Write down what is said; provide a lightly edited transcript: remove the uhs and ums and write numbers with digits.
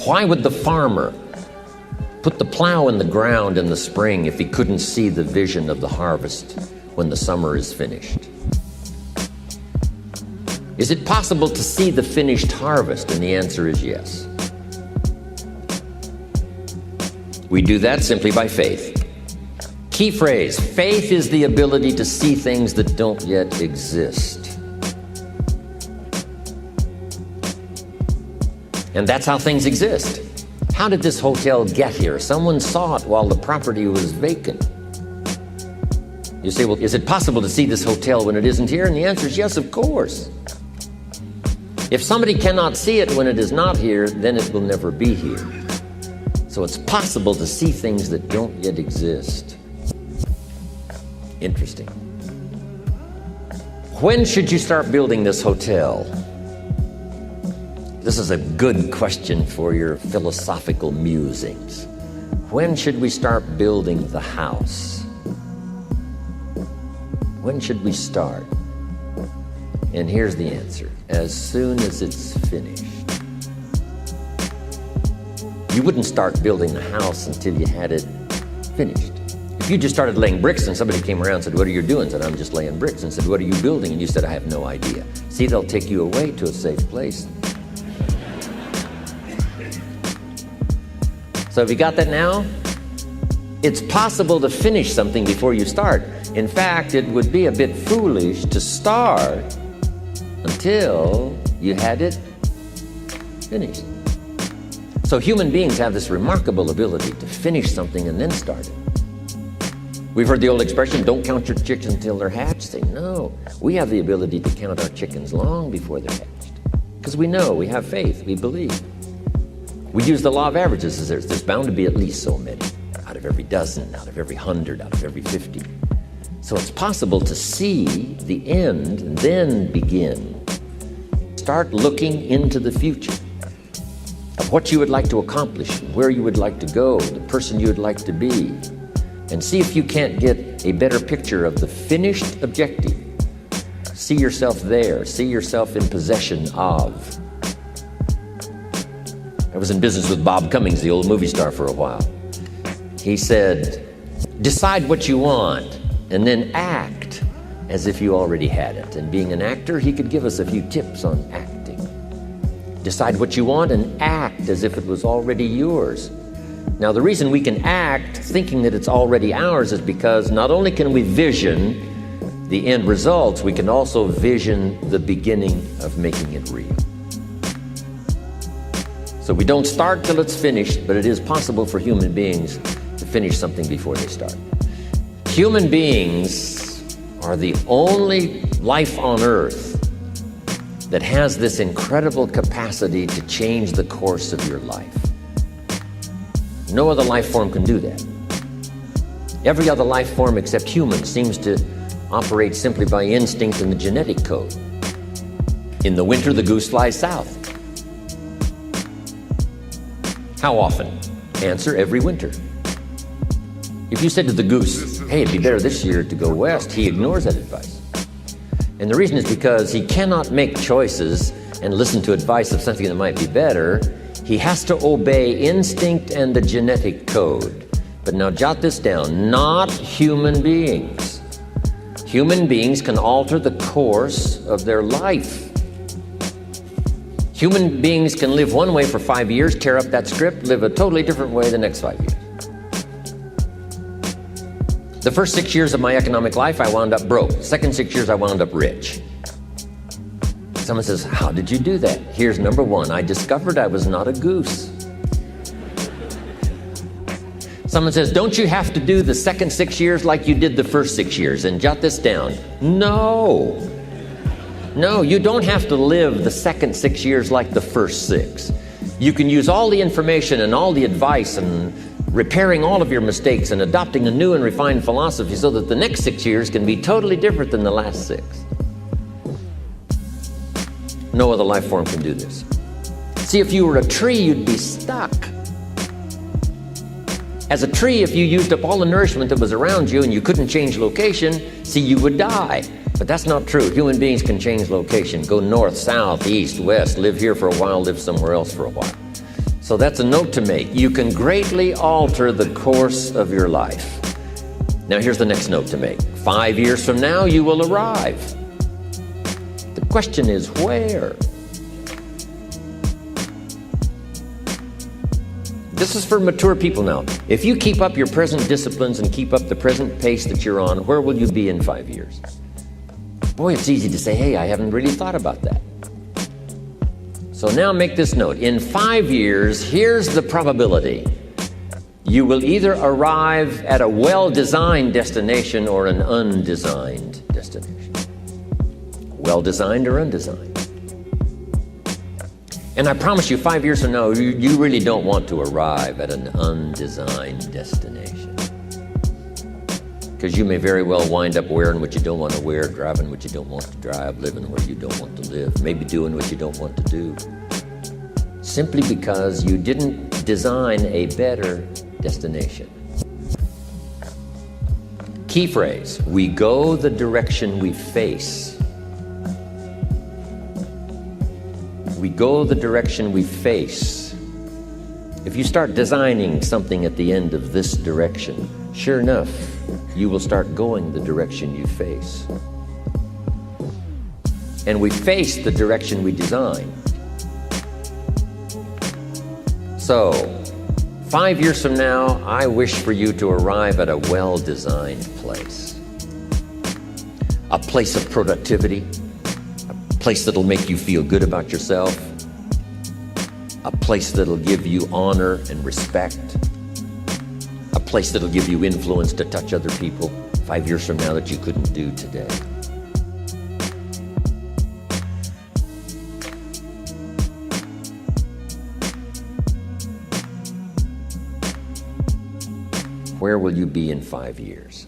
Why would the farmer put the plow in the ground in the spring if he couldn't see the vision of the harvest when the summer is finished? Is it possible to see the finished harvest? And the answer is yes. We do that simply by faith. Key phrase, faith is the ability to see things that don't yet exist. And that's how things exist. How did this hotel get here? Someone saw it while the property was vacant. You say, well, is it possible to see this hotel when it isn't here? And the answer is yes, of course. If somebody cannot see it when it is not here, then it will never be here. So it's possible to see things that don't yet exist. Interesting. When should you start building this hotel? This is a good question for your philosophical musings. When should we start building the house? When should we start? And here's the answer. As soon as it's finished. You wouldn't start building the house until you had it finished. If you just started laying bricks and somebody came around and said, what are you doing? I said, I'm just laying bricks. And said, what are you building? And you said, I have no idea. See, they'll take you away to a safe place. So have you got that now? It's possible to finish something before you start. In fact, it would be a bit foolish to start until you had it finished. So human beings have this remarkable ability to finish something and then start it. We've heard the old expression, don't count your chickens until they're hatched. Say, no, we have the ability to count our chickens long before they're hatched. Because we know, we have faith, we believe. We use the law of averages. There's bound to be at least so many. Out of every dozen, out of every 100, out of every 50. So it's possible to see the end and then begin. Start looking into the future of what you would like to accomplish, where you would like to go, the person you would like to be, and see if you can't get a better picture of the finished objective. See yourself there, see yourself in possession of. I was in business with Bob Cummings, the old movie star, for a while. He said, decide what you want and then act as if you already had it. And being an actor, he could give us a few tips on acting. Decide what you want and act as if it was already yours. Now, the reason we can act thinking that it's already ours is because not only can we vision the end results, we can also vision the beginning of making it real. So we don't start till it's finished, but it is possible for human beings to finish something before they start. Human beings are the only life on earth that has this incredible capacity to change the course of your life. No other life form can do that. Every other life form except humans seems to operate simply by instinct and the genetic code. In the winter, the goose flies south. How often? Answer, every winter. If you said to the goose, hey, it'd be better this year to go west, he ignores that advice. And the reason is because he cannot make choices and listen to advice of something that might be better. He has to obey instinct and the genetic code. But now jot this down, not human beings. Human beings can alter the course of their life. Human beings can live one way for 5 years, tear up that script, live a totally different way the next 5 years. The first 6 years of my economic life, I wound up broke. The second 6 years, I wound up rich. Someone says, how did you do that? Here's number one, I discovered I was not a goose. Someone says, don't you have to do the second 6 years like you did the first 6 years? And jot this down. No. No, you don't have to live the second 6 years like the first 6. You can use all the information and all the advice and repairing all of your mistakes and adopting a new and refined philosophy so that the next 6 years can be totally different than the last 6. No other life form can do this. See, if you were a tree, you'd be stuck. As a tree, if you used up all the nourishment that was around you and you couldn't change location, see, you would die. But that's not true. Human beings can change location, go north, south, east, west, live here for a while, live somewhere else for a while. So that's a note to make. You can greatly alter the course of your life. Now here's the next note to make. 5 years from now, you will arrive. The question is where? This is for mature people now. If you keep up your present disciplines and keep up the present pace that you're on, where will you be in 5 years? Boy, it's easy to say, hey, I haven't really thought about that. So now make this note. In 5 years, here's the probability. You will either arrive at a well-designed destination or an undesigned destination. Well-designed or undesigned. And I promise you, 5 years from now, you really don't want to arrive at an undesigned destination. Because you may very well wind up wearing what you don't want to wear, driving what you don't want to drive, living where you don't want to live, maybe doing what you don't want to do. Simply because you didn't design a better destination. Key phrase, we go the direction we face. We go the direction we face. If you start designing something at the end of this direction, sure enough, you will start going the direction you face. And we face the direction we design. So, 5 years from now, I wish for you to arrive at a well-designed place. A place of productivity, a place that'll make you feel good about yourself, a place that'll give you honor and respect, a place that'll give you influence to touch other people 5 years from now that you couldn't do today. Where will you be in 5 years?